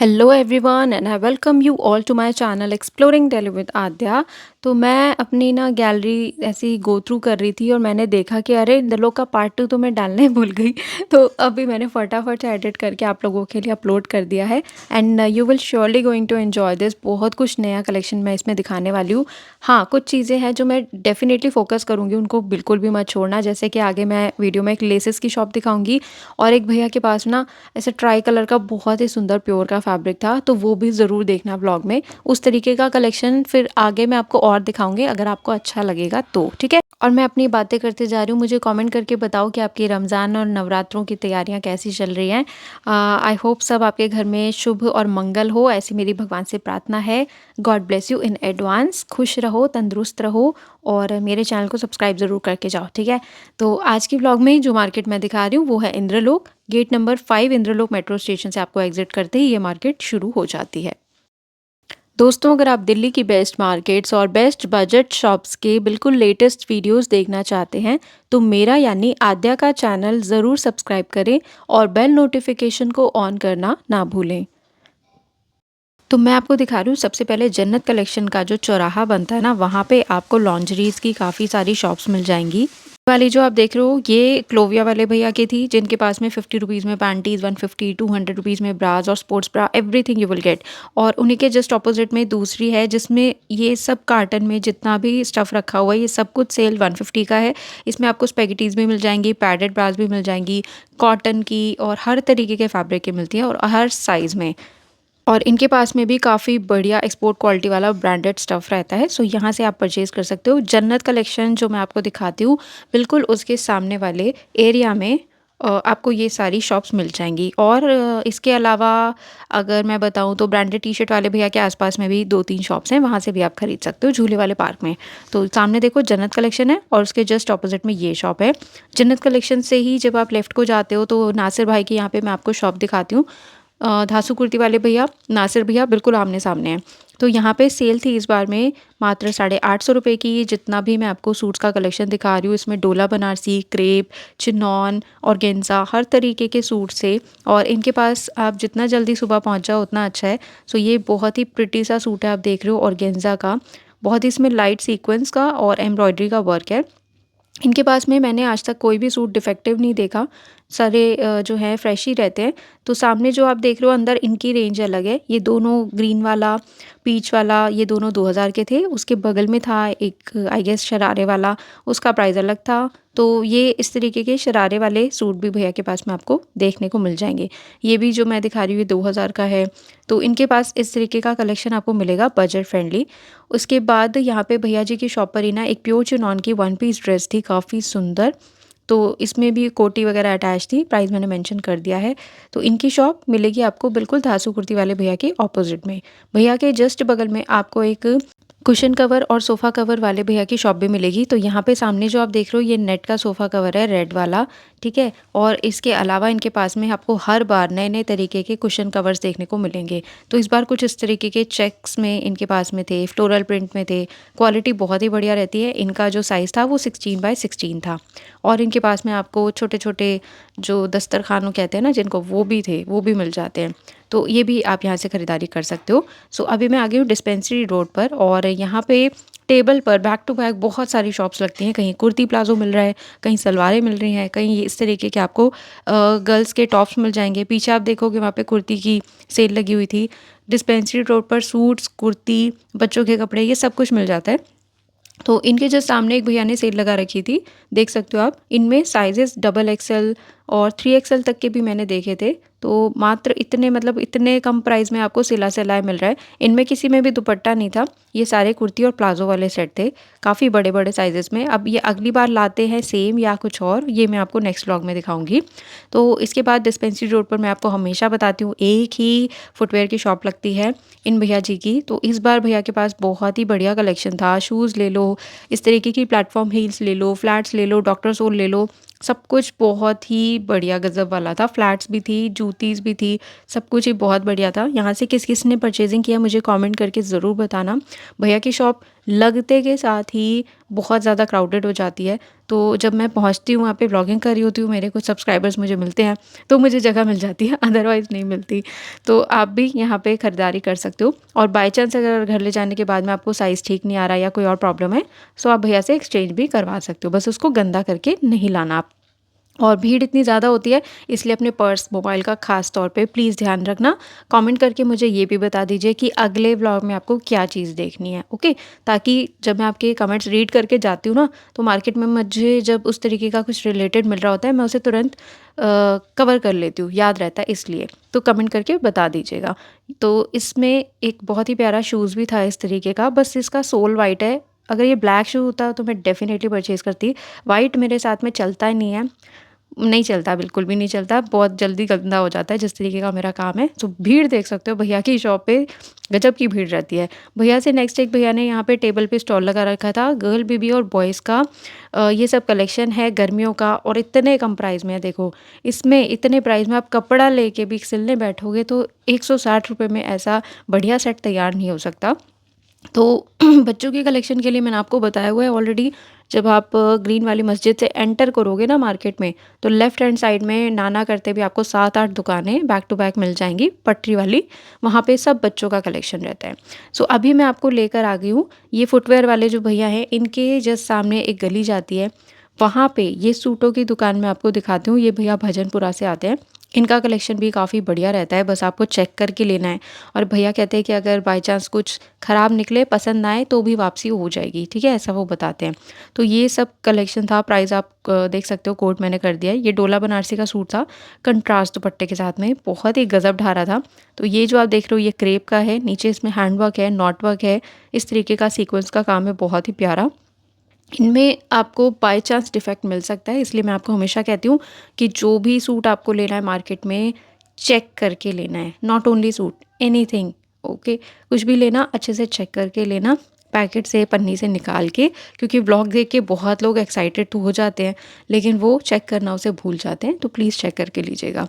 Hello everyone and I welcome you all to my channel exploring Delhi with Aadya. तो मैं अपनी ना गैलरी ऐसे ही गो थ्रू कर रही थी और मैंने देखा कि अरे इन लोग का पार्ट टू तो मैं डालने ही भूल गई। तो अभी मैंने फटाफट से एडिट करके आप लोगों के लिए अपलोड कर दिया है and you will surely going to enjoy this. बहुत कुछ नया कलेक्शन मैं इसमें दिखाने वाली हूँ। हाँ, कुछ चीज़ें हैं जो मैं डेफिनेटली फोकस करूँगी, उनको बिल्कुल भी मत छोड़ना। जैसे कि आगे मैं वीडियो में एक लेसेस की शॉप दिखाऊंगी और एक भैया के पास ना ऐसे ट्राई कलर का बहुत ही सुंदर प्योर का फैब्रिक था, तो वो भी ज़रूर देखना ब्लॉग में। उस तरीके का कलेक्शन फिर आगे मैं आपको और दिखाऊंगी, अगर आपको अच्छा लगेगा तो ठीक है। और मैं अपनी बातें करते जा रही हूँ, मुझे कमेंट करके बताओ कि आपकी रमज़ान और नवरात्रों की तैयारियाँ कैसी चल रही हैं। आई होप सब आपके घर में शुभ और मंगल हो, ऐसी मेरी भगवान से प्रार्थना है। God bless you in advance. खुश रहो, तंदुरुस्त रहो और मेरे चैनल को सब्सक्राइब ज़रूर करके जाओ, ठीक है। तो आज की व्लॉग में जो मार्केट मैं दिखा रही हूँ वो है Inderlok. Gate number 5 Inderlok metro station से आपको एग्जिट करते ही ये मार्केट शुरू हो जाती है। दोस्तों, अगर आप दिल्ली की बेस्ट मार्केट्स और बेस्ट बजट शॉप्स के बिल्कुल लेटेस्ट वीडियोस देखना चाहते हैं तो मेरा यानी आद्या का चैनल ज़रूर सब्सक्राइब करें और बेल नोटिफिकेशन को ऑन करना ना भूलें। तो मैं आपको दिखा रही हूँ सबसे पहले जन्नत कलेक्शन का जो चौराहा बनता है ना, वहाँ पे आपको लॉन्जरीज की काफ़ी सारी शॉप्स मिल जाएंगी। वाली जो आप देख रहे हो ये क्लोविया वाले भैया की थी, जिनके पास में 50 रुपीज़ में पैंटीज, 150 200 रुपीज़ में ब्राज और sports bra everything you will get. और उन्हीं के जस्ट ऑपोजिट में दूसरी है जिसमें ये सब कार्टन में जितना भी स्टफ़ रखा हुआ है ये सब कुछ सेल 150 का है। इसमें आपको स्पेगेटीज़ भी मिल जाएंगी, पैडेड ब्राज भी मिल जाएंगी, कॉटन की और हर तरीके के फैब्रिक की मिलती है और हर साइज़ में। और इनके पास में भी काफ़ी बढ़िया एक्सपोर्ट क्वालिटी वाला ब्रांडेड स्टफ़ रहता है, सो यहाँ से आप परचेज़ कर सकते हो। जन्नत कलेक्शन जो मैं आपको दिखाती हूँ बिल्कुल उसके सामने वाले एरिया में आपको ये सारी शॉप्स मिल जाएंगी। और इसके अलावा अगर मैं बताऊँ तो ब्रांडेड टी शर्ट वाले भैया के आसपास में भी 2-3 शॉप्स हैं, वहाँ से भी आप खरीद सकते हो झूले वाले पार्क में। तो सामने देखो जन्नत कलेक्शन है और उसके जस्ट ऑपोजिट में ये शॉप है। जन्नत कलेक्शन से ही जब आप लेफ़्ट को जाते हो तो नासिर भाई की यहाँ पे मैं आपको शॉप दिखाती हूँ। धासु कुर्ती वाले भैया, नासिर भैया बिल्कुल आमने-सामने हैं। तो यहाँ पे सेल थी इस बार में मात्र 850 रुपये की। जितना भी मैं आपको सूट्स का कलेक्शन दिखा रही हूँ इसमें डोला बनारसी, क्रेप, चिनॉन, ऑर्गेन्जा हर तरीके के सूट से। और इनके पास आप जितना जल्दी सुबह पहुँच जाओ उतना अच्छा है। सो ये बहुत ही प्रिटी सा सूट है, आप देख रहे हो ऑर्गेन्जा का। बहुत ही इसमें लाइट सीक्वेंस का और एम्ब्रॉयडरी का वर्क है। इनके पास में मैंने आज तक कोई भी सूट डिफेक्टिव नहीं देखा, सारे जो हैं फ्रेश ही रहते हैं। तो सामने जो आप देख रहे हो अंदर इनकी रेंज अलग है। ये दोनों ग्रीन वाला, पीच वाला ये दोनों 2000 के थे। उसके बगल में था एक आई गेस शरारे वाला, उसका प्राइस अलग था। तो ये इस तरीके के शरारे वाले सूट भी भैया के पास में आपको देखने को मिल जाएंगे। ये भी जो मैं दिखा रही हूँ ये 2000 का है। तो इनके पास इस तरीके का कलेक्शन आपको मिलेगा बजट फ्रेंडली। उसके बाद यहाँ पे भैया जी की शॉप पर ही ना एक प्योर चिनॉन की वन पीस ड्रेस थी काफ़ी सुंदर। तो इसमें भी कोटी वगैरह अटैच थी, प्राइस मैंने मेंशन कर दिया है। तो इनकी शॉप मिलेगी आपको बिल्कुल धासु कुर्ती वाले भैया के ऑपोजिट में। भैया के जस्ट बगल में आपको एक कुशन कवर और सोफ़ा कवर वाले भैया की शॉप भी मिलेगी। तो यहाँ पे सामने जो आप देख रहे हो ये नेट का सोफ़ा कवर है रेड वाला, ठीक है। और इसके अलावा इनके पास में आपको हर बार नए नए तरीके के कुशन कवर्स देखने को मिलेंगे। तो इस बार कुछ इस तरीके के चेक्स में इनके पास में थे, फ्लोरल प्रिंट में थे। क्वालिटी बहुत ही बढ़िया रहती है। इनका जो साइज़ था वो 16x16 था। और इनके पास में आपको छोटे छोटे जो दस्तरखानों कहते हैं ना जिनको, वो भी थे, वो भी मिल जाते हैं। तो ये भी आप यहाँ से ख़रीदारी कर सकते हो। सो अभी मैं आ गई हूँ डिस्पेंसरी रोड पर और यहाँ पे टेबल पर बैक टू बैक बहुत सारी शॉप्स लगती हैं। कहीं कुर्ती प्लाजो मिल रहा है, कहीं सलवारें मिल रही हैं, कहीं ये इस तरीके के आपको गर्ल्स के टॉप्स मिल जाएंगे। पीछे आप देखोगे वहाँ पे कुर्ती की सेल लगी हुई थी। डिस्पेंसरी रोड पर सूट्स, कुर्ती, बच्चों के कपड़े ये सब कुछ मिल जाता है। तो इनके जस्ट सामने एक भैया ने सेल लगा रखी थी, देख सकते हो आप। इनमें साइजेस डबल एक्सएल और 3XL तक के भी मैंने देखे थे। तो मात्र इतने मतलब इतने कम प्राइस में आपको सिला सिलाया मिल रहा है। इनमें किसी में भी दुपट्टा नहीं था, ये सारे कुर्ती और प्लाजो वाले सेट थे, काफ़ी बड़े बड़े साइजेस में। अब ये अगली बार लाते हैं सेम या कुछ और, ये मैं आपको नेक्स्ट व्लॉग में दिखाऊंगी। तो इसके बाद डिस्पेंसरी रोड पर मैं आपको हमेशा बताती हूँ एक ही फुटवेयर की शॉप लगती है इन भैया जी की। तो इस बार भैया के पास बहुत ही बढ़िया कलेक्शन था। शूज़ ले लो, इस तरीके की प्लेटफॉर्म हील्स ले लो, फ्लैट्स ले लो, डॉक्टर सोल ले लो, सब कुछ बहुत ही बढ़िया गज़ब वाला था। फ्लैट्स भी थी, जूतीज़ भी थी, सब कुछ ही बहुत बढ़िया था। यहाँ से किस किस ने परचेजिंग किया मुझे कमेंट करके ज़रूर बताना। भैया की शॉप लगते के साथ ही बहुत ज़्यादा क्राउडेड हो जाती है। तो जब मैं पहुँचती हूँ वहाँ पे व्लॉगिंग कर रही होती हूँ, मेरे कुछ सब्सक्राइबर्स मुझे मिलते हैं, तो मुझे जगह मिल जाती है, अदरवाइज़ नहीं मिलती। तो आप भी यहाँ पे खरीदारी कर सकते हो और बाय चांस अगर घर ले जाने के बाद में आपको साइज़ ठीक नहीं आ रहा या कोई और प्रॉब्लम है, सो आप भैया से एक्सचेंज भी करवा सकते हो। बस उसको गंदा करके नहीं लाना आप। और भीड़ इतनी ज़्यादा होती है, इसलिए अपने पर्स, मोबाइल का ख़ास तौर पे प्लीज़ ध्यान रखना। कमेंट करके मुझे ये भी बता दीजिए कि अगले व्लॉग में आपको क्या चीज़ देखनी है, ओके? ताकि जब मैं आपके कमेंट्स रीड करके जाती हूँ ना, तो मार्केट में मुझे जब उस तरीके का कुछ रिलेटेड मिल रहा होता है, मैं उसे तुरंत कवर कर लेती हूँ, याद रहता है इसलिए। तो कमेंट करके बता दीजिएगा। तो इसमें एक बहुत ही प्यारा शूज़ भी था इस तरीके का, बस इसका सोल वाइट है। अगर ये ब्लैक शू होता तो मैं डेफ़िनेटली परचेज़ करती। वाइट मेरे साथ में चलता ही नहीं है। नहीं चलता, बिल्कुल भी नहीं चलता, बहुत जल्दी गंदा हो जाता है जिस तरीके का मेरा काम है। तो भीड़ देख सकते हो भैया की शॉप पे, गज़ब की भीड़ रहती है। भैया से नेक्स्ट एक भैया ने यहाँ पे टेबल पे स्टॉल लगा रखा था, गर्ल बेबी और बॉयज़ का ये सब कलेक्शन है गर्मियों का और इतने कम प्राइस में है देखो। इसमें इतने प्राइस में आप कपड़ा लेके भी सिलने बैठोगे तो ₹160 में ऐसा बढ़िया सेट तैयार नहीं हो सकता। तो बच्चों की कलेक्शन के लिए मैंने आपको बताया हुआ है ऑलरेडी। जब आप ग्रीन वाली मस्जिद से एंटर करोगे ना मार्केट में, तो लेफ्ट हैंड साइड में नाना करते भी आपको 7-8 दुकानें बैक टू बैक मिल जाएंगी, पटरी वाली। वहाँ पे सब बच्चों का कलेक्शन रहता है। सो अभी मैं आपको लेकर आ गई हूँ, ये फुटवेयर वाले जो भैया हैं, इनके जस्ट सामने एक गली जाती है, वहाँ पे ये सूटों की दुकान मैं आपको दिखाती हूँ। ये भैया भजनपुरा से आते हैं, इनका कलेक्शन भी काफ़ी बढ़िया रहता है, बस आपको चेक करके लेना है। और भैया कहते हैं कि अगर बाय चांस कुछ ख़राब निकले, पसंद ना आए तो भी वापसी हो जाएगी, ठीक है? ऐसा वो बताते हैं। तो ये सब कलेक्शन था, प्राइस आप देख सकते हो, कोट मैंने कर दिया है। ये डोला बनारसी का सूट था, कंट्रास्ट दुपट्टे के साथ में, बहुत ही गज़ब ढा रहा था। तो ये जो आप देख रहे हो ये क्रेप का है, नीचे इसमें हैंडवर्क है, नॉट वर्क है, इस तरीके का सीक्वेंस का काम है, बहुत ही प्यारा। इनमें आपको बाय चांस डिफेक्ट मिल सकता है, इसलिए मैं आपको हमेशा कहती हूँ कि जो भी सूट आपको लेना है मार्केट में, चेक करके लेना है। Not only suit, anything, okay? कुछ भी लेना अच्छे से चेक करके लेना, पैकेट से, पन्नी से निकाल के, क्योंकि व्लॉग देख के बहुत लोग एक्साइटेड तो हो जाते हैं, लेकिन वो चेक करना उसे भूल जाते हैं। तो प्लीज़ चेक करके लीजिएगा।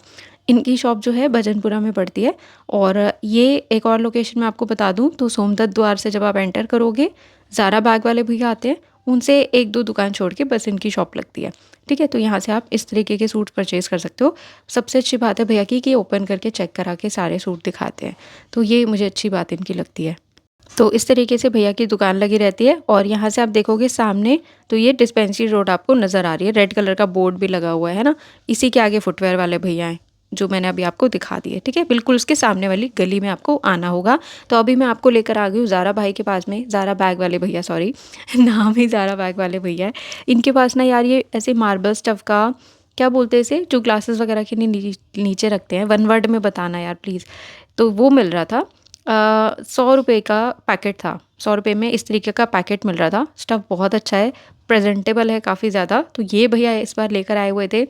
इनकी शॉप जो है भजनपुरा में पड़ती है। और ये एक और लोकेशन मैं आपको बता दूँ तो सोमदत्त द्वार से जब आप एंटर करोगे, ज़ारा बैग वाले भैया आते हैं, उनसे 1-2 दुकान छोड़ के बस इनकी शॉप लगती है, ठीक है? तो यहाँ से आप इस तरीके के सूट परचेज़ कर सकते हो। सबसे अच्छी बात है भैया की कि ओपन करके चेक करा के सारे सूट दिखाते हैं, तो ये मुझे अच्छी बात इनकी लगती है। तो इस तरीके से भैया की दुकान लगी रहती है और यहाँ से आप देखोगे सामने, तो ये डिस्पेंसरी रोड आपको नज़र आ रही है, रेड कलर का बोर्ड भी लगा हुआ है ना? इसी के आगे फुटवेयर वाले भैया हैं, जो मैंने अभी आपको दिखा दिए, ठीक है? बिल्कुल उसके सामने वाली गली में आपको आना होगा। तो अभी मैं आपको लेकर आ गई हूँ ज़ारा भाई के पास में, ज़ारा बैग वाले भैया, सॉरी नाम ही ज़ारा बैग वाले भैया है। इनके पास ना यार ये ऐसे मार्बल स्टफ़ का, क्या बोलते हैं इसे, जो ग्लासेस वगैरह के नीचे रखते हैं, 1 वर्ड में बताना यार प्लीज़। तो वो मिल रहा था, ₹100 का पैकेट था, ₹100 में इस तरीके का पैकेट मिल रहा था। स्टफ़ बहुत अच्छा है, प्रेज़ेंटेबल है काफ़ी ज़्यादा। तो ये भैया इस बार लेकर आए हुए थे।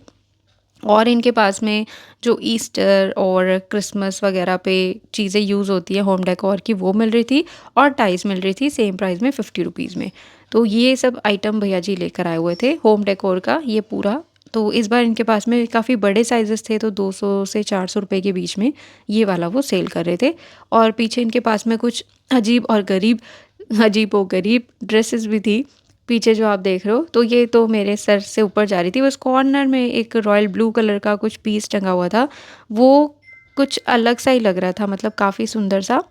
और इनके पास में जो ईस्टर और क्रिसमस वगैरह पे चीज़ें यूज़ होती है होम डेकोर की, वो मिल रही थी और टाइल्स मिल रही थी सेम प्राइस में, ₹50 में। तो ये सब आइटम भैया जी लेकर आए हुए थे होम डेकोर का ये पूरा। तो इस बार इनके पास में काफ़ी बड़े साइज़ेस थे, तो 200 से ₹400 के बीच में ये वाला वो सेल कर रहे थे। और पीछे इनके पास में कुछ अजीब-ओ-गरीब ड्रेसेस भी थी। पीछे जो आप देख रहे हो, तो ये तो मेरे सर से ऊपर जा रही थी। बस कॉर्नर में एक रॉयल ब्लू कलर का कुछ पीस टंगा हुआ था, वो कुछ अलग सा ही लग रहा था, मतलब काफ़ी सुंदर सा।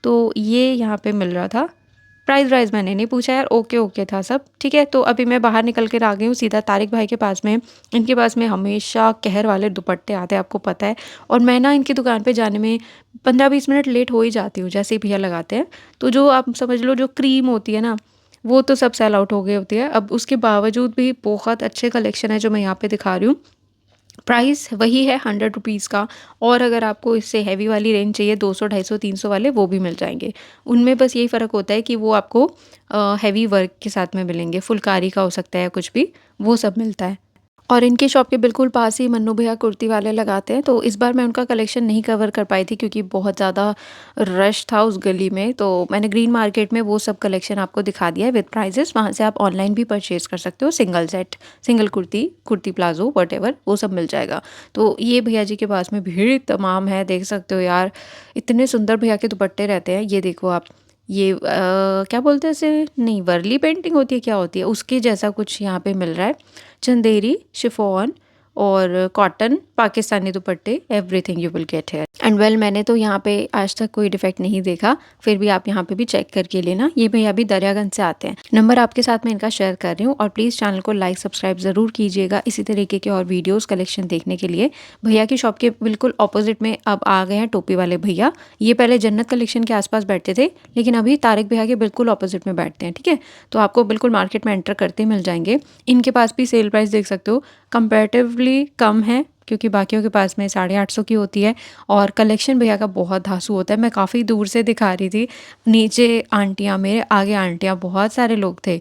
तो ये यहाँ पे मिल रहा था। प्राइस वाइज़ मैंने नहीं पूछा यार, ओके था सब, ठीक है? तो अभी मैं बाहर निकल कर आ गई हूँ सीधा तारिक भाई के पास में। इनके पास में हमेशा कहर वाले दुपट्टे आते हैं, आपको पता है। और मैं ना इनकी दुकान पे जाने में 15-20 मिनट लेट हो ही जाती हूँ, जैसे ही भैया लगाते हैं। तो जो आप समझ लो जो क्रीम होती है ना, वो तो सब सेल आउट हो गई होती है। अब उसके बावजूद भी बहुत अच्छे कलेक्शन है जो मैं यहाँ पे दिखा रही हूँ। प्राइस वही है ₹100 का। और अगर आपको इससे हैवी वाली रेंज चाहिए, 200, 250, 300 वाले, वो भी मिल जाएँगे। उनमें बस यही फ़र्क होता है कि वो आपको हैवी वर्क के साथ में मिलेंगे, फुलकारी का हो सकता है या कुछ भी, वो सब मिलता है। और इनकी शॉप के बिल्कुल पास ही मन्नू भैया कुर्ती वाले लगाते हैं, तो इस बार मैं उनका कलेक्शन नहीं कवर कर पाई थी क्योंकि बहुत ज़्यादा रश था उस गली में। तो मैंने ग्रीन मार्केट में वो सब कलेक्शन आपको दिखा दिया है विद प्राइजेस। वहाँ से आप ऑनलाइन भी परचेज़ कर सकते हो, single set, single kurti, kurti palazzo, whatever, वो सब मिल जाएगा। तो ये भैया जी के पास में भीड़ तमाम है, देख सकते हो यार, इतने सुंदर भैया के दुपट्टे रहते हैं। ये देखो आप, ये क्या बोलते हैं इसे, नहीं वर्ली पेंटिंग होती है, क्या होती है, उसके जैसा कुछ यहाँ पे मिल रहा है। चंदेरी, शिफॉन और कॉटन, पाकिस्तानी दुपट्टे, everything you will get here. And well मैंने तो यहाँ पे आज तक कोई डिफेक्ट नहीं देखा, फिर भी आप यहाँ पे भी चेक करके लेना। ये भैया भी दरियागंज से आते हैं। नंबर आपके साथ में इनका शेयर कर रही हूँ, और प्लीज़ चैनल को लाइक सब्सक्राइब ज़रूर कीजिएगा इसी तरीके के और वीडियोज़ कलेक्शन देखने के लिए। भैया की शॉप के बिल्कुल ऑपोजिट में अब आ गए हैं टोपी वाले भैया। ये पहले जन्नत कलेक्शन के आसपास बैठते थे, लेकिन अभी तारिक भैया के बिल्कुल ऑपोजिट में बैठते हैं। ठीक है, तो आपको बिल्कुल मार्केट में एंटर करते मिल जाएंगे। इनके पास भी सेल प्राइस देख सकते हो, कंपैरेटिवली कम है, क्योंकि बाकियों के पास में 850 की होती है। और कलेक्शन भैया का बहुत धांसू होता है। मैं काफ़ी दूर से दिखा रही थी, नीचे आंटियाँ, मेरे आगे आंटियाँ, बहुत सारे लोग थे।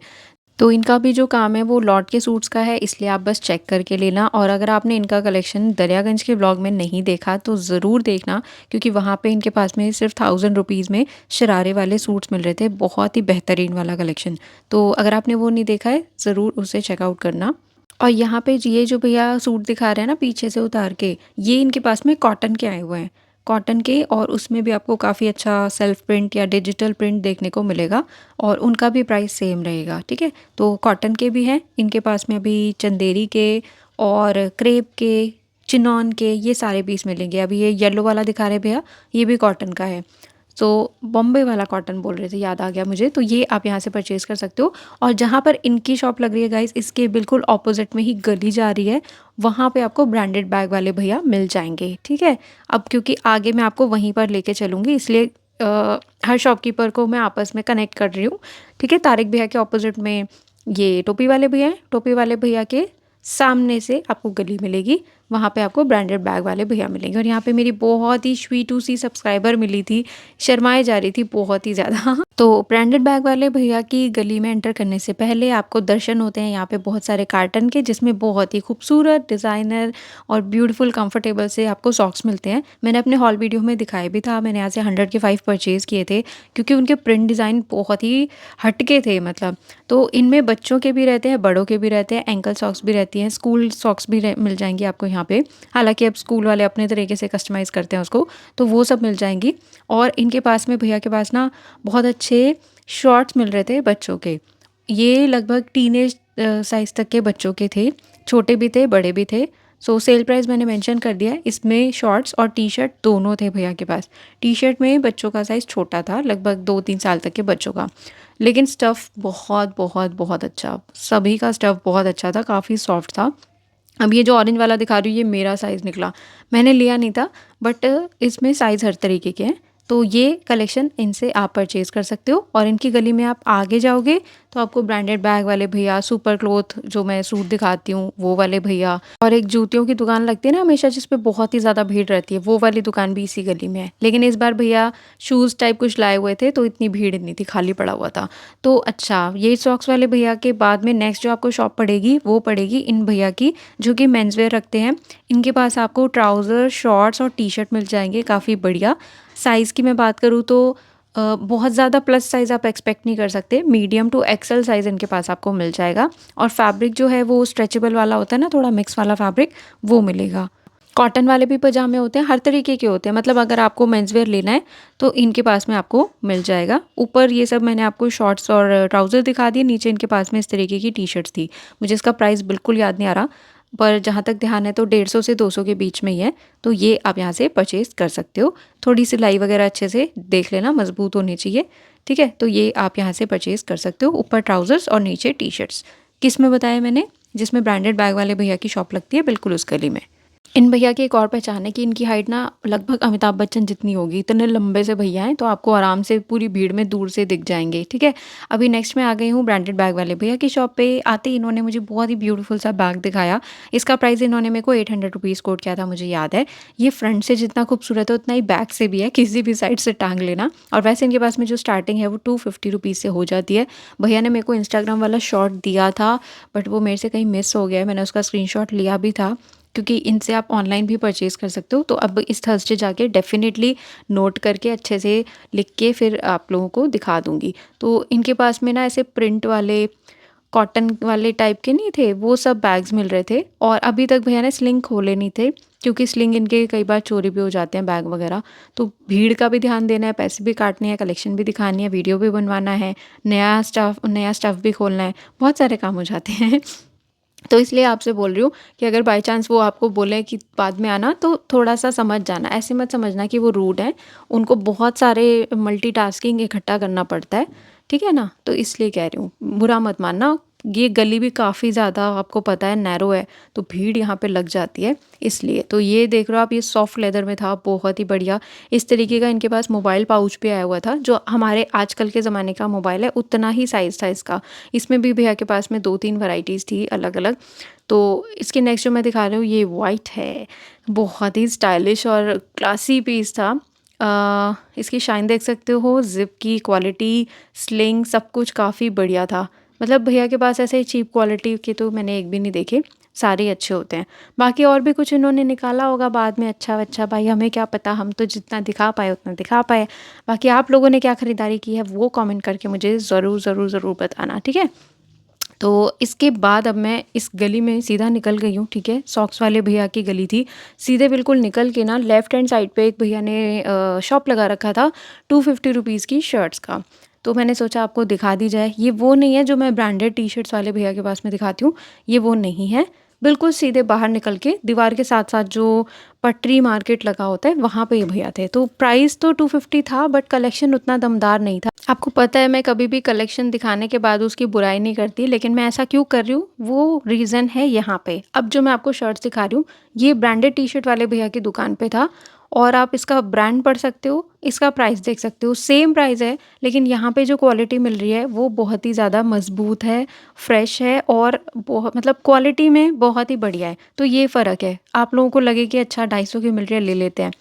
तो इनका भी जो काम है वो लॉट के सूट्स का है, इसलिए आप बस चेक करके लेना। और अगर आपने इनका कलेक्शन दरियागंज के ब्लॉग में नहीं देखा तो ज़रूर देखना, क्योंकि वहाँ पे इनके पास में सिर्फ 1000 रुपीज़ में शरारे वाले सूट्स मिल रहे थे, बहुत ही बेहतरीन वाला कलेक्शन। तो अगर आपने वो नहीं देखा है ज़रूर उसे चेकआउट करना। और यहाँ पे ये जो भैया सूट दिखा रहे हैं ना पीछे से उतार के, ये इनके पास में कॉटन के आए हुए हैं, कॉटन के, और उसमें भी आपको काफ़ी अच्छा सेल्फ प्रिंट या डिजिटल प्रिंट देखने को मिलेगा, और उनका भी प्राइस सेम रहेगा। ठीक है, तो कॉटन के भी हैं इनके पास में अभी, चंदेरी के और क्रेप के, चिनॉन के, ये सारे पीस मिलेंगे। अभी ये येलो वाला दिखा रहे भैया, ये भी कॉटन का है। तो बॉम्बे वाला कॉटन बोल रहे थे, याद आ गया मुझे। तो ये आप यहाँ से परचेज़ कर सकते हो। और जहाँ पर इनकी शॉप लग रही है गाइस, इसके बिल्कुल ऑपोजिट में ही गली जा रही है, वहाँ पे आपको ब्रांडेड बैग वाले भैया मिल जाएंगे। ठीक है, अब क्योंकि आगे मैं आपको वहीं पर लेके चलूँगी, इसलिए हर शॉपकीपर को मैं आपस में कनेक्ट कर रही हूँ। ठीक है, तारिक भैया के ऑपोजिट में ये टोपी वाले भैया हैं, टोपी वाले भैया के सामने से आपको गली मिलेगी, वहाँ पे आपको ब्रांडेड बैग वाले भैया मिलेंगे। और यहाँ पे मेरी बहुत ही स्वीटू सी सब्सक्राइबर मिली थी, शर्माए जा रही थी बहुत ही ज़्यादा। तो ब्रांडेड बैग वाले भैया की गली में एंटर करने से पहले आपको दर्शन होते हैं यहाँ पे बहुत सारे कार्टन के, जिसमें बहुत ही खूबसूरत डिज़ाइनर और ब्यूटीफुल कंफर्टेबल से आपको सॉक्स मिलते हैं। मैंने अपने हॉल वीडियो में दिखाया भी था, मैंने यहाँ से 100 के 5 परचेज़ किए थे, क्योंकि उनके प्रिंट डिज़ाइन बहुत ही हटके थे मतलब। तो इनमें बच्चों के भी रहते हैं, बड़ों के भी रहते हैं, एंकल सॉक्स भी रहती हैं, स्कूल सॉक्स भी मिल जाएंगी आपको यहाँ पे। हालांकि अब स्कूल वाले अपने तरीके से कस्टमाइज़ करते हैं उसको, तो वो सब मिल जाएंगी। और इनके पास में भैया के पास ना बहुत अच्छे शॉर्ट्स मिल रहे थे बच्चों के, ये लगभग टीनेज साइज़ तक के बच्चों के थे, छोटे भी थे बड़े भी थे। सो सेल प्राइस मैंने मेंशन कर दिया है, इसमें शॉर्ट्स और टी शर्ट दोनों थे भैया के पास। टी शर्ट में बच्चों का साइज़ छोटा था, लगभग 2-3 साल तक के बच्चों का, लेकिन स्टफ़ बहुत बहुत बहुत अच्छा, सभी का स्टफ़ बहुत अच्छा था, काफ़ी सॉफ्ट था। अब ये जो ऑरेंज वाला दिखा रही हूँ ये मेरा साइज़ निकला, मैंने लिया नहीं था, बट इसमें साइज़ हर तरीके के हैं। तो ये कलेक्शन इनसे आप परचेज़ कर सकते हो। और इनकी गली में आप आगे जाओगे तो आपको ब्रांडेड बैग वाले भैया, सुपर क्लोथ जो मैं सूट दिखाती हूँ वो वाले भैया, और एक जूतियों की दुकान लगती है ना हमेशा जिस पे बहुत ही ज़्यादा भीड़ रहती है, वो वाली दुकान भी इसी गली में है। लेकिन इस बार भैया शूज़ टाइप कुछ लाए हुए थे, तो इतनी भीड़ नहीं थी, खाली पड़ा हुआ था। तो अच्छा, ये सॉक्स वाले भैया के बाद में नेक्स्ट जो आपको शॉप पड़ेगी वो पड़ेगी इन भैया की, जो कि मेंसवेयर रखते हैं। इनके पास आपको ट्राउज़र, शॉर्ट्स और टी शर्ट मिल जाएंगे काफ़ी बढ़िया। साइज़ की मैं बात करूँ तो बहुत ज़्यादा प्लस साइज़ आप एक्सपेक्ट नहीं कर सकते, मीडियम टू एक्सेल साइज़ इनके पास आपको मिल जाएगा। और फैब्रिक जो है वो स्ट्रेचेबल वाला होता है ना, थोड़ा मिक्स वाला फैब्रिक, वो मिलेगा। कॉटन वाले भी पजामे होते हैं, हर तरीके के होते हैं, मतलब अगर आपको मेंसवेयर लेना है तो इनके पास में आपको मिल जाएगा। ऊपर ये सब मैंने आपको शॉर्ट्स और ट्राउज़र दिखा दिए, नीचे इनके पास में इस तरीके की टी शर्ट्स थी। मुझे इसका प्राइस बिल्कुल याद नहीं आ रहा, पर जहाँ तक ध्यान है तो 150 से 200 के बीच में ही है। तो ये आप यहाँ से परचेज़ कर सकते हो। थोड़ी सिलाई वगैरह अच्छे से देख लेना, मजबूत होनी चाहिए। ठीक है, तो ये आप यहाँ से परचेज़ कर सकते हो, ऊपर ट्राउज़र्स और नीचे टी शर्ट्स। किस में बताया मैंने, जिसमें ब्रांडेड बैग वाले भैया की शॉप लगती है, बिल्कुल उस गली में। इन भैया की एक और पहचान है कि इनकी हाइट ना लगभग अमिताभ बच्चन जितनी होगी, इतने लंबे से भैया हैं, तो आपको आराम से पूरी भीड़ में दूर से दिख जाएंगे। ठीक है, अभी नेक्स्ट मैं आ गई हूँ ब्रांडेड बैग वाले भैया की शॉप पे। आते ही इन्होंने मुझे बहुत ही ब्यूटीफुल सा बैग दिखाया। इसका प्राइस इन्होंने मेरे को 800 रुपीज़ कोट किया था, मुझे याद है। ये फ्रंट से जितना खूबसूरत है उतना ही बैक से भी है, किसी भी साइड से टांग लेना। और वैसे इनके पास में जो स्टार्टिंग है वो 250 रुपीज़ से हो जाती है। भैया ने मेरे को इंस्टाग्राम वाला शॉर्ट दिया था, बट वो मेरे से कहीं मिस हो गया है, मैंने उसका स्क्रीनशॉट लिया भी था, क्योंकि इनसे आप ऑनलाइन भी परचेज़ कर सकते हो। तो अब इस थर्सडे जाके डेफ़िनेटली नोट करके अच्छे से लिख के फिर आप लोगों को दिखा दूँगी। तो इनके पास में ना ऐसे प्रिंट वाले कॉटन वाले टाइप के नहीं थे, वो सब बैग्स मिल रहे थे। और अभी तक भैया ने स्लिंग खोले नहीं थे, क्योंकि स्लिंग इनके कई बार चोरी भी हो जाते हैं बैग वगैरह। तो भीड़ का भी ध्यान देना है, पैसे भी काटने हैं, कलेक्शन भी दिखानी है, वीडियो भी बनवाना है, नया स्टफ़ भी खोलना है, बहुत सारे काम हो जाते हैं। तो इसलिए आपसे बोल रही हूँ कि अगर बाय चांस वो आपको बोले कि बाद में आना, तो थोड़ा-सा समझ जाना। ऐसे मत समझना कि वो रूड हैं, उनको बहुत सारे मल्टीटास्किंग इकट्ठा करना पड़ता है, ठीक है ना? तो इसलिए कह रही हूँ, बुरा मत मानना। ये गली भी काफ़ी ज़्यादा आपको पता है नैरो है, तो भीड़ यहाँ पे लग जाती है इसलिए। तो ये देख रहे हो आप, ये सॉफ्ट लेदर में था, बहुत ही बढ़िया। इस तरीके का इनके पास मोबाइल पाउच भी आया हुआ था, जो हमारे आजकल के ज़माने का मोबाइल है, उतना ही साइज़ था इसका। इसमें भी भैया के पास में 2-3 वैराइटीज़ थी अलग-अलग। तो इसके नेक्स्ट जो मैं दिखा रही हूँ, ये वाइट है, बहुत ही स्टाइलिश और क्लासी पीस था। इसकी शाइन देख सकते हो, ज़िप की क्वालिटी, स्लिंग सब कुछ काफ़ी बढ़िया था। मतलब भैया के पास ऐसे चीप क्वालिटी के तो मैंने एक भी नहीं देखे, सारे ही अच्छे होते हैं। बाकी और भी कुछ इन्होंने निकाला होगा बाद में अच्छा-वच्चा, भाई हमें क्या पता, हम तो जितना दिखा पाए उतना दिखा पाए। बाकी आप लोगों ने क्या खरीदारी की है वो कमेंट करके मुझे ज़रूर, ज़रूर, ज़रूर बताना, ठीक है? तो इसके बाद अब मैं इस गली में सीधा निकल गई हूँ, ठीक है? सॉक्स वाले भैया की गली थी। सीधे बिल्कुल निकल के ना लेफ्ट हैंड साइड पे एक भैया ने शॉप लगा रखा था ₹250 की शर्ट्स का। तो मैंने सोचा आपको दिखा दी जाए। ये वो नहीं है जो मैं ब्रांडेड टी-शर्ट्स वाले भैया के पास में दिखाती हूँ, ये वो नहीं है। बिल्कुल सीधे बाहर निकल के दीवार के साथ-साथ जो पटरी मार्केट लगा होता है, वहाँ पे ये भैया थे। तो प्राइस तो 250 था, बट कलेक्शन उतना दमदार नहीं था। आपको पता है मैं कभी भी कलेक्शन दिखाने के बाद उसकी बुराई नहीं करती, लेकिन मैं ऐसा क्यों कर रही हूँ, वो रीज़न है यहाँ पे। अब जो मैं आपको शर्ट्स दिखा रही हूँ, ये ब्रांडेड टी-शर्ट वाले भैया की दुकान पे था, और आप इसका ब्रांड पढ़ सकते हो, इसका प्राइस देख सकते हो। सेम प्राइस है, लेकिन यहाँ पे जो क्वालिटी मिल रही है वो बहुत ही ज़्यादा मज़बूत है, फ्रेश है, और मतलब क्वालिटी में बहुत ही बढ़िया है। तो ये फ़र्क है। आप लोगों को लगे कि अच्छा 250 की मिल रही है, ले लेते हैं।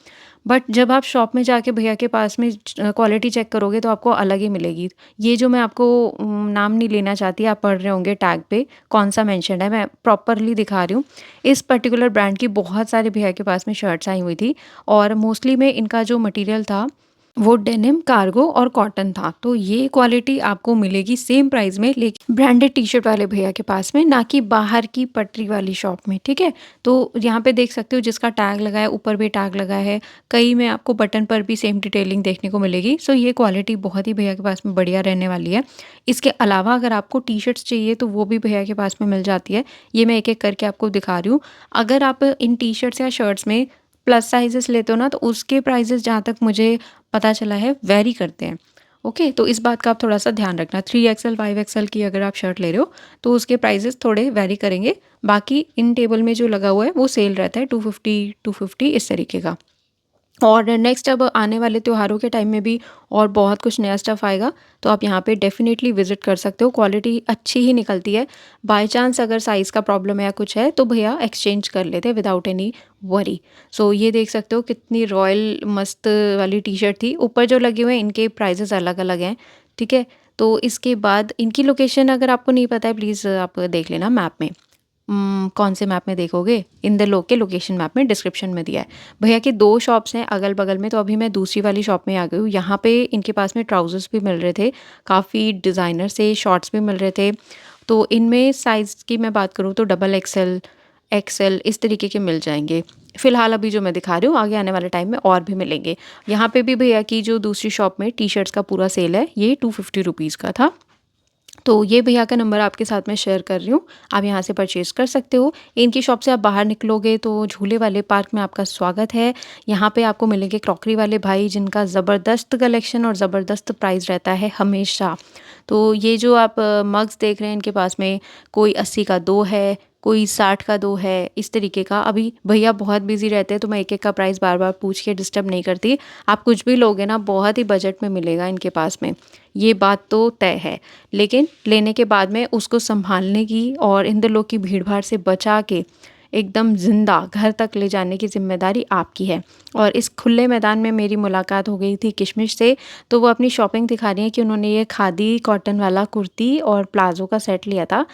बट जब आप शॉप में जाके भैया के पास में क्वालिटी चेक करोगे तो आपको अलग ही मिलेगी। ये जो मैं आपको नाम नहीं लेना चाहती, आप पढ़ रहे होंगे टैग पे कौन-सा मेंशन्ड है, मैं प्रॉपरली दिखा रही हूँ। इस पर्टिकुलर ब्रांड की बहुत सारे भैया के पास में शर्ट्स आई हुई थी, और मोस्टली में इनका जो मटीरियल था वो डेनिम, कार्गो और कॉटन था। तो ये क्वालिटी आपको मिलेगी सेम प्राइस में, लेकिन ब्रांडेड टी-शर्ट वाले भैया के पास में, ना कि बाहर की पटरी वाली शॉप में, ठीक है? तो यहाँ पे देख सकते हो जिसका टैग लगा है, ऊपर भी टैग लगा है, कई में आपको बटन पर भी सेम डिटेलिंग देखने को मिलेगी। सो ये क्वालिटी बहुत ही भैया के पास में बढ़िया रहने वाली है। इसके अलावा अगर आपको टी-शर्ट्स चाहिए तो वो भी भैया के पास में मिल जाती है। ये मैं एक-एक करके आपको दिखा रही हूँ। अगर आप इन टी-शर्ट्स या शर्ट्स में प्लस साइज़ेस लेते हो ना, तो उसके प्राइसेस जहाँ तक मुझे पता चला है वेरी करते हैं। ओके, तो इस बात का आप थोड़ा-सा ध्यान रखना। 3XL, 5XL की अगर आप शर्ट ले रहे हो तो उसके प्राइसेस थोड़े वेरी करेंगे। बाकी इन टेबल में जो लगा हुआ है वो सेल रहता है 250, 250 इस तरीके का। और नेक्स्ट अब आने वाले त्योहारों के टाइम में भी और बहुत कुछ नया स्टफ़ आएगा, तो आप यहाँ पे डेफ़िनेटली विज़िट कर सकते हो। क्वालिटी अच्छी ही निकलती है। बाय चांस अगर साइज़ का प्रॉब्लम है या कुछ है तो भैया एक्सचेंज कर लेते हैं विदाउट एनी वरी। सो ये देख सकते हो कितनी रॉयल मस्त वाली टी-शर्ट थी। ऊपर जो लगे हुए हैं इनके प्राइसेस अलग-अलग हैं, ठीक है? तो इसके बाद इनकी लोकेशन अगर आपको नहीं पता है, प्लीज़ आप देख लेना मैप में। कौन से मैप में देखोगे? इन द के लोकेशन मैप में डिस्क्रिप्शन में दिया है। भैया की 2 शॉप्स हैं अगल-बगल में, तो अभी मैं दूसरी वाली शॉप में आ गई हूँ। यहाँ पे इनके पास में ट्राउज़र्स भी मिल रहे थे, काफ़ी डिज़ाइनर से शॉर्ट्स भी मिल रहे थे। तो इनमें साइज़ की मैं बात करूँ तो डबल एक्सेल, एक्सेल इस तरीके के मिल जाएँगे। फ़िलहाल अभी जो मैं दिखा रही हूँ, आगे आने वाले टाइम में और भी मिलेंगे। यहाँ पे भी भैया की जो दूसरी शॉप में टी-शर्ट्स का पूरा सेल है, ये ₹250 का था। तो ये भैया का नंबर आपके साथ में शेयर कर रही हूँ, आप यहाँ से परचेज़ कर सकते हो। इनकी शॉप से आप बाहर निकलोगे तो झूले वाले पार्क में आपका स्वागत है। यहाँ पे आपको मिलेंगे क्रॉकरी वाले भाई, जिनका ज़बरदस्त कलेक्शन और ज़बरदस्त प्राइस रहता है हमेशा। तो ये जो आप मग्स देख रहे हैं इनके पास में, कोई 80 का 2 है, कोई 60 का 2 है, इस तरीके का। अभी भैया बहुत बिज़ी रहते हैं तो मैं एक-एक का प्राइस बार-बार पूछ के डिस्टर्ब नहीं करती। आप कुछ भी लोगे ना, बहुत ही बजट में मिलेगा इनके पास में, ये बात तो तय है। लेकिन लेने के बाद में उसको सँभालने की और इन दिनों की भीड़-भाड़ से बचा के एकदम ज़िंदा घर तक ले जाने की ज़िम्मेदारी आपकी है। और इस खुले मैदान में मेरी मुलाकात हो गई थी किशमिश से, तो वो अपनी शॉपिंग दिखा रही हैं कि उन्होंने ये खादी कॉटन वाला कुर्ती और प्लाज़ो का सेट लिया था।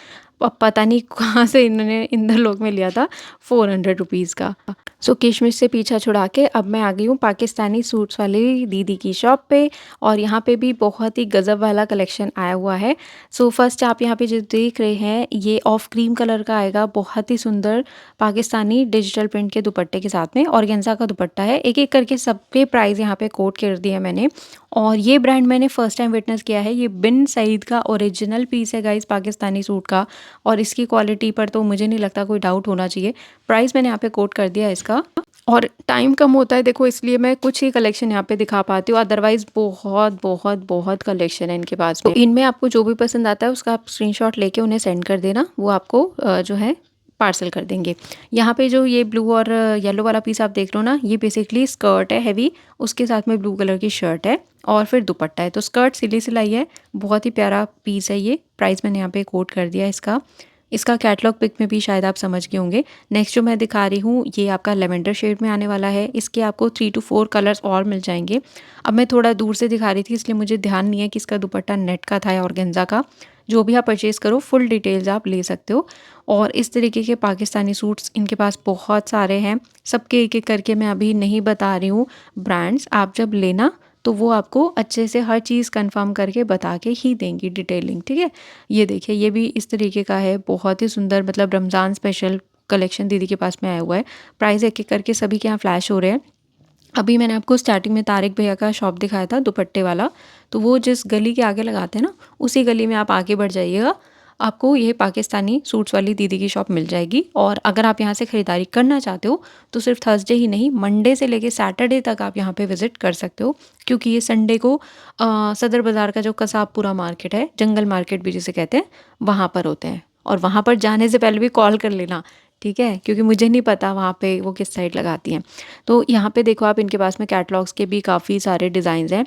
पता नहीं कहाँ से इन्होंने इंद्रलोक में लिया था 400 रुपीज़ का। सो किशमिश से पीछा छुड़ा के अब मैं आ गई हूँ पाकिस्तानी सूट्स वाली दीदी की शॉप पे, और यहाँ पे भी बहुत ही गज़ब वाला कलेक्शन आया हुआ है। सो फर्स्ट आप यहाँ पे जो देख रहे हैं ये ऑफ क्रीम कलर का आएगा, बहुत ही सुंदर पाकिस्तानी डिजिटल प्रिंट के दुपट्टे के साथ में ऑर्गेन्जा का दुपट्टा है। एक एक करके सबके प्राइस यहाँ पे कोट कर दिया मैंने। और ये ब्रांड मैंने फर्स्ट टाइम विटनेस किया है, ये बिन सईद का ओरिजिनल पीस है गाइस पाकिस्तानी सूट का, और इसकी क्वालिटी पर तो मुझे नहीं लगता कोई डाउट होना चाहिए। प्राइस मैंने यहाँ पे कोट कर दिया है इसका, और टाइम कम होता है देखो, इसलिए मैं कुछ ही कलेक्शन यहाँ पे दिखा पाती हूँ, अदरवाइज बहुत बहुत बहुत कलेक्शन है इनके पास में। तो इनमें आपको जो भी पसंद आता है उसका आप स्क्रीनशॉट लेके उन्हें सेंड कर देना, वो आपको जो है पार्सल कर देंगे। यहाँ पे जो ये ब्लू और येलो वाला पीस आप देख लो ना, ये बेसिकली स्कर्ट है हैवी, उसके साथ में ब्लू कलर की शर्ट है और फिर दुपट्टा है। तो स्कर्ट सिली सिलाई है, बहुत ही प्यारा पीस है ये। प्राइस मैंने यहाँ पे कोट कर दिया इसका। इसका कैटलॉग पिक में भी शायद आप समझ गए होंगे। नेक्स्ट जो मैं दिखा रही हूँ ये आपका लेवेंडर शेड में आने वाला है। इसके आपको 3 to 4 कलर्स और मिल जाएंगे। अब मैं थोड़ा दूर से दिखा रही थी इसलिए मुझे ध्यान नहीं है कि इसका दुपट्टा नेट का था या ऑर्गेन्जा का। जो भी आप परचेज़ करो फुल डिटेल्स आप ले सकते हो। और इस तरीके के पाकिस्तानी सूट्स इनके पास बहुत सारे हैं, सबके एक एक करके मैं अभी नहीं बता रही हूँ ब्रांड्स। आप जब लेना तो वो आपको अच्छे से हर चीज़ कंफर्म करके बता के ही देंगी डिटेलिंग, ठीक है। ये देखिए ये भी इस तरीके का है, बहुत ही सुंदर, मतलब रमज़ान स्पेशल कलेक्शन दीदी के पास में आया हुआ है। प्राइस एक एक करके सभी के यहाँ फ्लैश हो रहे हैं। अभी मैंने आपको स्टार्टिंग में तारिक भैया का शॉप दिखाया था दुपट्टे वाला, तो वो जिस गली के आगे लगाते हैं ना उसी गली में आप आगे बढ़ जाइएगा, आपको ये पाकिस्तानी सूट्स वाली दीदी की शॉप मिल जाएगी। और अगर आप यहाँ से ख़रीदारी करना चाहते हो तो सिर्फ थर्सडे ही नहीं, मंडे से लेके सैटरडे तक आप यहाँ पे विज़िट कर सकते हो, क्योंकि ये संडे को सदर बाज़ार का जो कसाबपुरा मार्केट है, जंगल मार्केट भी जिसे कहते हैं, वहाँ पर होते हैं। और वहाँ पर जाने से पहले भी कॉल कर लेना, ठीक है, क्योंकि मुझे नहीं पता वहाँ पे वो किस साइड लगाती हैं। तो यहाँ पे देखो आप, इनके पास में कैटलॉग्स के भी काफ़ी सारे डिज़ाइंस हैं।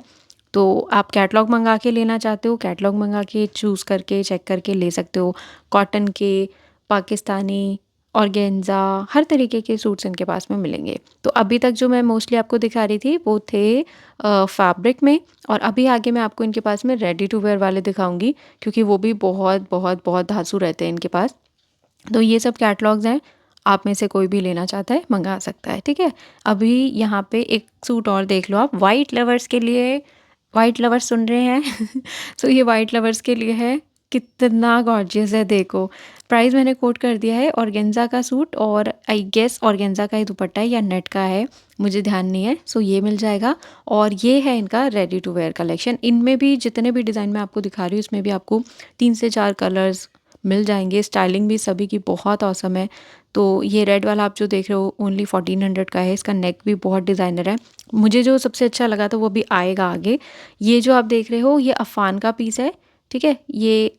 तो आप कैटलॉग मंगा के लेना चाहते हो, कैटलॉग मंगा के चूज़ करके चेक करके ले सकते हो। कॉटन के, पाकिस्तानी, ऑर्गेन्जा, हर तरीके के सूट्स इनके पास में मिलेंगे। तो अभी तक जो मैं मोस्टली आपको दिखा रही थी वो थे फैब्रिक में, और अभी आगे मैं आपको इनके पास में रेडी टू वेयर वाले दिखाऊंगी, क्योंकि वो भी बहुत बहुत बहुत धांसू रहते हैं इनके पास। तो ये सब कैटलॉग्स हैं, आप में से कोई भी लेना चाहता है मंगा सकता है, ठीक है। अभी यहाँ पे एक सूट और देख लो आप, वाइट लवर्स के लिए। वाइट लवर्स सुन रहे हैं सो ये वाइट लवर्स के लिए है, कितना गॉर्जियस है देखो। प्राइस मैंने कोट कर दिया है, ऑर्गेन्जा का सूट, और आई गेस ऑर्गेन्जा का ही दुपट्टा है या नेट का है, मुझे ध्यान नहीं है। सो ये मिल जाएगा। और ये है इनका रेडी टू वेयर कलेक्शन। इनमें भी जितने भी डिज़ाइन मैं आपको दिखा रही हूँ इसमें भी आपको 3 से 4 कलर्स मिल जाएंगे। स्टाइलिंग भी सभी की बहुत औसम है। तो ये रेड वाला आप जो देख रहे हो ओनली 1400 का है। इसका नेक भी बहुत डिज़ाइनर है। मुझे जो सबसे अच्छा लगा था वो भी आएगा आगे। ये जो आप देख रहे हो ये अफ़ान का पीस है, ठीक है। ये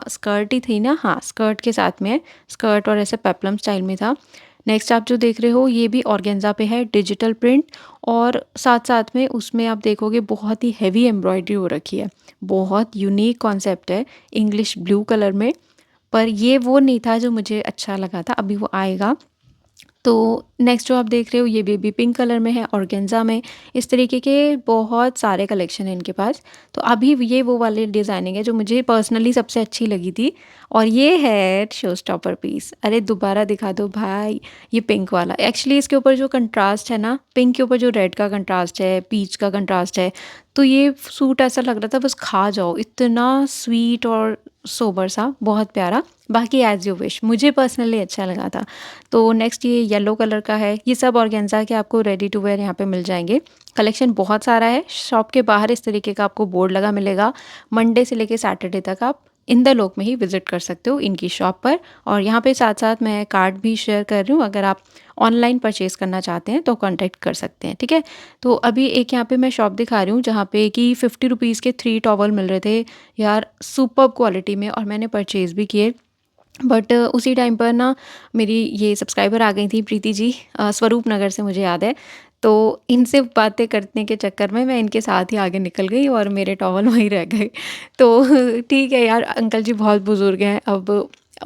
स्कर्ट ही थी ना, हाँ स्कर्ट के साथ में है, स्कर्ट और ऐसे पेप्लम स्टाइल में था। नेक्स्ट आप जो देख रहे हो ये भी ऑर्गेन्जा पे है, डिजिटल प्रिंट, और साथ साथ में उसमें आप देखोगे बहुत ही हैवी एम्ब्रॉयडरी हो रखी है। बहुत यूनिक कॉन्सेप्ट है, इंग्लिश ब्लू कलर में। पर ये वो नहीं था जो मुझे अच्छा लगा था, अभी वो आएगा। तो नेक्स्ट जो आप देख रहे हो ये बेबी पिंक कलर में है, ऑर्गेन्जा में। इस तरीके के बहुत सारे कलेक्शन है इनके पास। तो अभी ये वो वाले डिज़ाइनिंग है जो मुझे पर्सनली सबसे अच्छी लगी थी। और ये है शो स्टॉपर पीस, अरे दोबारा दिखा दो भाई। ये पिंक वाला, एक्चुअली इसके ऊपर जो कंट्रास्ट है ना, पिंक के ऊपर जो रेड का कंट्रास्ट है, पीच का कंट्रास्ट है, तो ये सूट ऐसा लग रहा था बस खा जाओ, इतना स्वीट और सोबर सा, बहुत प्यारा। बाकी एज़ यू विश, मुझे पर्सनली अच्छा लगा था। तो नेक्स्ट ये येलो कलर का है। ये सब ऑर्गेन्जा के आपको रेडी टू वेयर यहाँ पे मिल जाएंगे। कलेक्शन बहुत सारा है। शॉप के बाहर इस तरीके का आपको बोर्ड लगा मिलेगा। मंडे से लेके सैटरडे तक आप इंदरलोक में ही विज़िट कर सकते हो इनकी शॉप पर। और यहाँ पे साथ साथ मैं कार्ड भी शेयर कर रही हूँ, अगर आप ऑनलाइन परचेज़ करना चाहते हैं तो कॉन्टैक्ट कर सकते हैं, ठीक है। तो अभी एक यहाँ पे मैं शॉप दिखा रही हूँ जहाँ पे कि 50 रुपीज़ के 3 टॉवल मिल रहे थे यार, सुपर्ब क्वालिटी में, और मैंने परचेज़ भी किए। बट उसी टाइम पर ना मेरी ये सब्सक्राइबर आ गई थी, प्रीति जी, स्वरूप नगर से, मुझे याद है। तो इनसे बातें करने के चक्कर में मैं इनके साथ ही आगे निकल गई और मेरे टॉवल वहीं रह गए। तो ठीक है यार, अंकल जी बहुत बुज़ुर्ग हैं, अब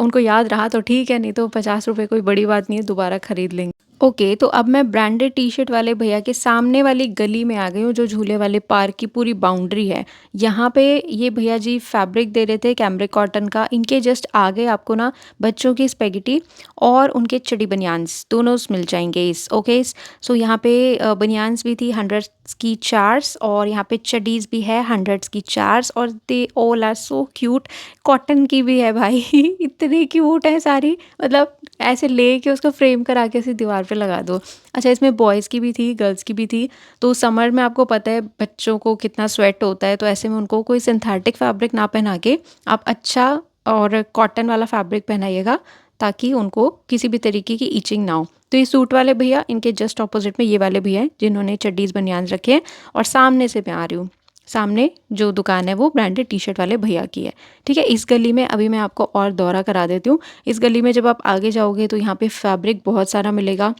उनको याद रहा तो ठीक है, नहीं तो 50 रुपए कोई बड़ी बात नहीं है, दोबारा ख़रीद लेंगे। ओके, तो अब मैं ब्रांडेड टी-शर्ट वाले भैया के सामने वाली गली में आ गई हूँ, जो झूले वाले पार्क की पूरी बाउंड्री है। यहाँ पे ये भैया जी फैब्रिक दे रहे थे कैमरिक कॉटन का। इनके जस्ट आगे आपको ना बच्चों की स्पेगेटी और उनके चड्डी बनियान्स दोनों मिल जाएँगे ओके। सो यहाँ पे बनियान्स भी थी 100 की 4 और यहाँ पे चड्डीज़ भी है 100 की 4 और they all are so cute. Cotton की भी है भाई इतनी क्यूट है सारी, मतलब ऐसे लेके उसको फ्रेम करा के ऐसे दीवार पे लगा दो। अच्छा, इसमें बॉयज़ की भी थी, गर्ल्स की भी थी। तो समर में आपको पता है बच्चों को कितना स्वेट होता है, तो ऐसे में उनको कोई सिंथेटिक फैब्रिक ना पहना के आप अच्छा और कॉटन वाला फैब्रिक पहनाइएगा, ताकि उनको किसी भी तरीके की इचिंग ना हो। तो ये सूट वाले भैया, इनके जस्ट अपोजिट में ये वाले भैया हैं जिन्होंने चड्डीज़ बनियान रखे हैं, और सामने से मैं आ रही हूँ। सामने जो दुकान है वो ब्रांडेड टी-शर्ट वाले भैया की है। ठीक है, इस गली में अभी मैं आपको और दौरा करा देती हूँ। इस गली में जब आप आगे जाओगे तो यहाँ पे फैब्रिक बहुत सारा मिलेगा।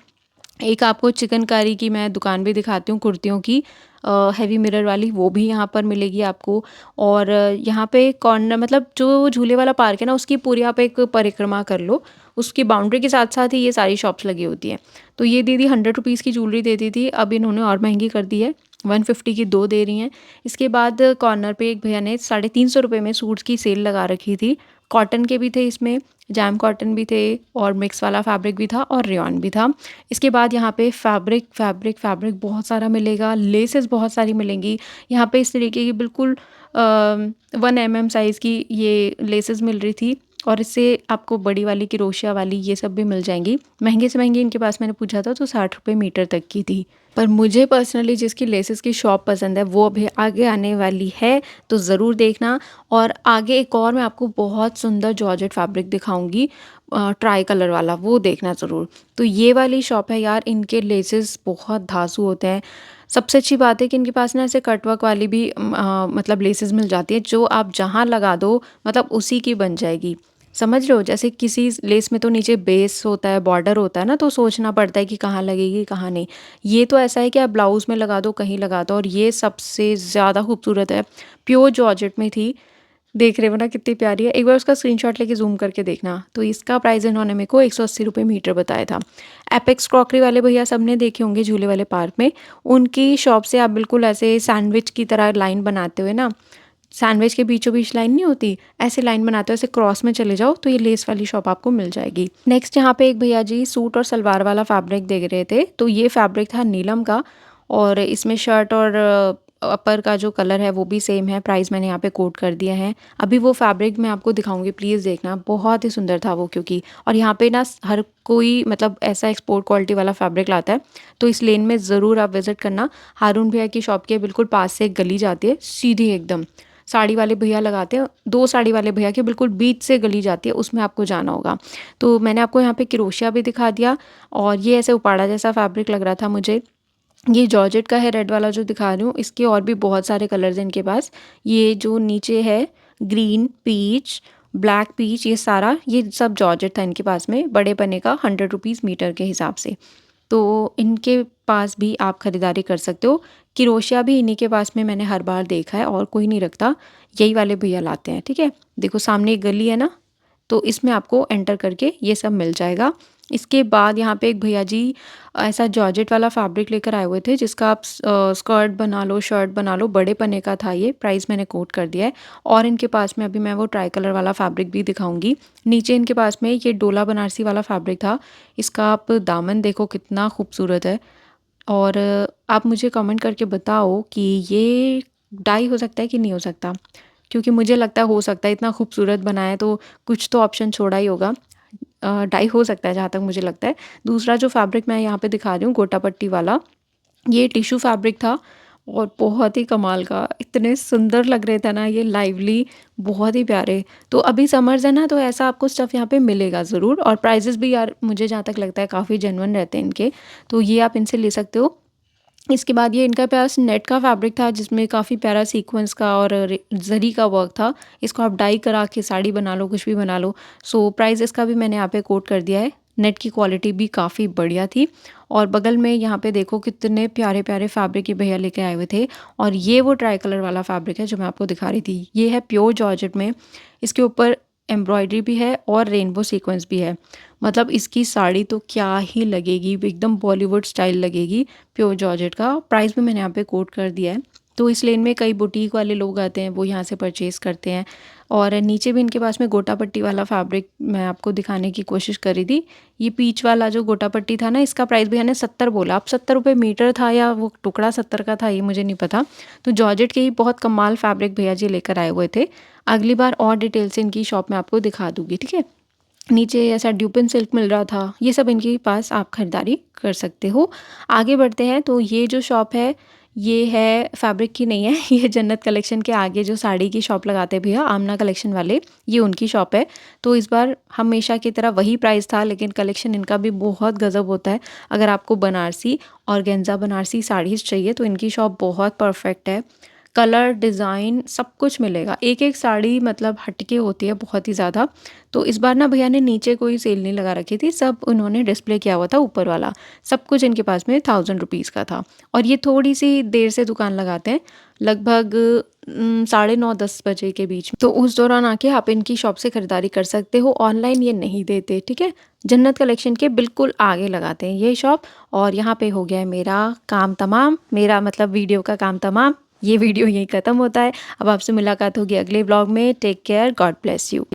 एक आपको चिकनकारी की मैं दुकान भी दिखाती हूँ, कुर्तियों की हेवी मिरर वाली, वो भी यहाँ पर मिलेगी आपको। और यहाँ पे कॉर्नर, मतलब जो झूले वाला पार्क है ना, उसकी पूरी आप एक परिक्रमा कर लो। उसकी बाउंड्री के साथ साथ ही ये सारी शॉप्स लगी होती हैं। तो ये दीदी 100 रुपीज़ की ज्वेलरी देती थी, अब इन्होंने और महंगी कर दी है, 150 की 2 दे रही हैं। इसके बाद कॉर्नर पे एक भैया ने 350 रुपये में सूट्स की सेल लगा रखी थी। कॉटन के भी थे इसमें, जैम कॉटन भी थे और मिक्स वाला फैब्रिक भी था और रेयॉन भी था। इसके बाद यहाँ पे फैब्रिक फैब्रिक फैब्रिक बहुत सारा मिलेगा, लेसेस बहुत सारी मिलेंगी। यहाँ पे इस तरीके की बिल्कुल 1 mm साइज़ की ये लेसेस मिल रही थी, और इससे आपको बड़ी वाली क्रोशिया वाली ये सब भी मिल जाएंगी। महंगे से महंगी इनके पास मैंने पूछा था तो 60 रुपये मीटर तक की थी। पर मुझे पर्सनली जिसकी लेसेस की शॉप पसंद है वो अभी आगे आने वाली है, तो ज़रूर देखना। और आगे एक और मैं आपको बहुत सुंदर जॉर्जेट फैब्रिक दिखाऊंगी, ट्राई कलर वाला, वो देखना ज़रूर। तो ये वाली शॉप है यार, इनके लेसेस बहुत धांसू होते हैं। सबसे अच्छी बात है कि इनके पास ना ऐसे कटवर्क वाली भी मतलब लेसेस मिल जाती है, जो आप जहाँ लगा दो मतलब उसी की बन जाएगी। समझ रहे हो? जैसे किसी लेस में तो नीचे बेस होता है, बॉर्डर होता है ना, तो सोचना पड़ता है कि कहाँ लगेगी कहाँ नहीं। ये तो ऐसा है कि आप ब्लाउज़ में लगा दो, कहीं लगा दो, और ये सबसे ज़्यादा खूबसूरत है। प्योर जॉर्जेट में थी। देख रहे हो ना कितनी प्यारी है? एक बार उसका स्क्रीनशॉट लेके ज़ूम करके देखना। तो इसका प्राइस इन्होंने मेरे को 180 रुपये मीटर बताया था। एपेक्स क्रॉकरी वाले भैया सबने देखे होंगे झूले वाले पार्क में। उनकी शॉप से आप बिल्कुल ऐसे सैंडविच की तरह लाइन बनाते हुए ना, सैंडविच के बीचों बीच लाइन नहीं होती, ऐसे लाइन बनाते हो, ऐसे क्रॉस में चले जाओ तो ये लेस वाली शॉप आपको मिल जाएगी। नेक्स्ट यहाँ पे एक भैया जी सूट और सलवार वाला फैब्रिक देख रहे थे, तो ये फैब्रिक था नीलम का, और इसमें शर्ट और अपर का जो कलर है वो भी सेम है। प्राइस मैंने यहाँ पे कोट कर दिया है। अभी वो फैब्रिक मैं आपको दिखाऊंगी, प्लीज़ देखना, बहुत ही सुंदर था वो। क्योंकि और यहाँ पे ना हर कोई मतलब ऐसा एक्सपोर्ट क्वालिटी वाला फैब्रिक लाता है, तो इस लेन में ज़रूर आप विज़िट करना। हारून भैया की शॉप के बिल्कुल पास से एक गली जाती है सीधी एकदम, साड़ी वाले भैया लगाते हैं, 2 साड़ी वाले भैया के बिल्कुल बीच से गली जाती है, उसमें आपको जाना होगा। तो मैंने आपको यहाँ पे क्रोशिया भी दिखा दिया, और ये ऐसे उपाड़ा जैसा फैब्रिक लग रहा था मुझे। ये जॉर्जेट का है, रेड वाला जो दिखा रही हूँ। इसके और भी बहुत सारे कलर्स हैं इनके पास। ये जो नीचे है ग्रीन, पीच, ब्लैक पीच, ये सारा ये सब जॉर्जेट था इनके पास में, बड़े पन्ने का 100 रुपीज़ मीटर के हिसाब से। तो इनके पास भी आप ख़रीदारी कर सकते हो। क्रोशिया भी इन्हीं के पास में मैंने हर बार देखा है, और कोई नहीं रखता, यही वाले भैया लाते हैं। ठीक है, देखो सामने एक गली है ना, तो इसमें आपको एंटर करके ये सब मिल जाएगा। इसके बाद यहाँ पे एक भैया जी ऐसा जॉर्जेट वाला फैब्रिक लेकर आए हुए थे, जिसका आप स्कर्ट बना लो, शर्ट बना लो, बड़े पन्ने का था ये। प्राइस मैंने कोट कर दिया है। और इनके पास में अभी मैं वो ट्राई कलर वाला फैब्रिक भी दिखाऊंगी। नीचे इनके पास में ये डोला बनारसी वाला फैब्रिक था। इसका आप दामन देखो कितना खूबसूरत है। और आप मुझे कमेंट करके बताओ कि ये डाई हो सकता है कि नहीं हो सकता, क्योंकि मुझे लगता है हो सकता है, इतना खूबसूरत बनाया है तो कुछ तो ऑप्शन छोड़ा ही होगा। डाई हो सकता है जहाँ तक मुझे लगता है। दूसरा जो फैब्रिक मैं यहाँ पे दिखा रही हूँ गोटा पट्टी वाला, ये टिश्यू फैब्रिक था, और बहुत ही कमाल का, इतने सुंदर लग रहे थे ना ये, लाइवली, बहुत ही प्यारे। तो अभी समर्स है ना, तो ऐसा आपको स्टफ़ यहाँ पे मिलेगा ज़रूर, और प्राइजेस भी यार मुझे जहाँ तक लगता है काफ़ी जेन्युइन रहते हैं इनके, तो ये आप इनसे ले सकते हो। इसके बाद ये इनका पास नेट का फैब्रिक था, जिसमें काफ़ी प्यारा सीक्वेंस का और जरी का वर्क था। इसको आप डाई करा के साड़ी बना लो, कुछ भी बना लो। सो प्राइस इसका भी मैंने यहाँ पे कोट कर दिया है। नेट की क्वालिटी भी काफ़ी बढ़िया थी। और बगल में यहाँ पे देखो कितने प्यारे प्यारे फैब्रिक ये भैया लेके आए हुए थे। और ये वो ट्राई कलर वाला फैब्रिक है जो मैं आपको दिखा रही थी। ये है प्योर जॉर्जेट में, इसके ऊपर एम्ब्रॉयडरी भी है और रेनबो सीक्वेंस भी है। मतलब इसकी साड़ी तो क्या ही लगेगी, एकदम बॉलीवुड स्टाइल लगेगी, प्योर जॉर्जेट का। प्राइस भी मैंने यहाँ पे कोट कर दिया है। तो इस लेन में कई बुटीक वाले लोग आते हैं, वो यहाँ से परचेज़ करते हैं। और नीचे भी इनके पास में गोटा पट्टी वाला फैब्रिक मैं आपको दिखाने की कोशिश करी थी। ये पीच वाला जो गोटा पट्टी था ना, इसका प्राइस भैया ने 70 बोला। अब 70 रुपये मीटर था या वो टुकड़ा 70 का था, ये मुझे नहीं पता। तो जॉर्जेट के ही बहुत कमाल फैब्रिक भैया जी लेकर आए हुए थे। अगली बार और डिटेल से इनकी शॉप में आपको दिखा दूँगी, ठीक है। नीचे ऐसा ड्यूपिन सिल्क मिल रहा था, ये सब इनके पास आप ख़रीदारी कर सकते हो। आगे बढ़ते हैं, तो ये जो शॉप है, ये है फैब्रिक की नहीं है, ये जन्नत कलेक्शन के आगे जो साड़ी की शॉप लगाते हैं भैया, आमना कलेक्शन वाले, ये उनकी शॉप है। तो इस बार हमेशा की तरह वही प्राइस था, लेकिन कलेक्शन इनका भी बहुत गज़ब होता है। अगर आपको बनारसी ऑर्गेन्जा बनारसी साड़ीज़ चाहिए तो इनकी शॉप बहुत परफेक्ट है। कलर, डिज़ाइन सब कुछ मिलेगा। एक-एक साड़ी मतलब हटके होती है बहुत ही ज़्यादा। तो इस बार ना भैया ने नीचे कोई सेल नहीं लगा रखी थी, सब उन्होंने डिस्प्ले किया हुआ था ऊपर वाला। सब कुछ इनके पास में 1000 रुपीज़ का था। और ये थोड़ी-सी देर से दुकान लगाते हैं, लगभग साढ़े 9-10 बजे के बीच में। तो उस दौरान आके आप इनकी शॉप से खरीदारी कर सकते हो। ऑनलाइन ये नहीं देते, ठीक है? जन्नत कलेक्शन के बिल्कुल आगे लगाते हैं ये शॉप। और यहाँ पे हो गया है मेरा काम तमाम, मेरा मतलब वीडियो का काम तमाम। ये वीडियो यहीं ख़त्म होता है। अब आपसे मुलाकात होगी अगले व्लॉग में। Take care, god bless you.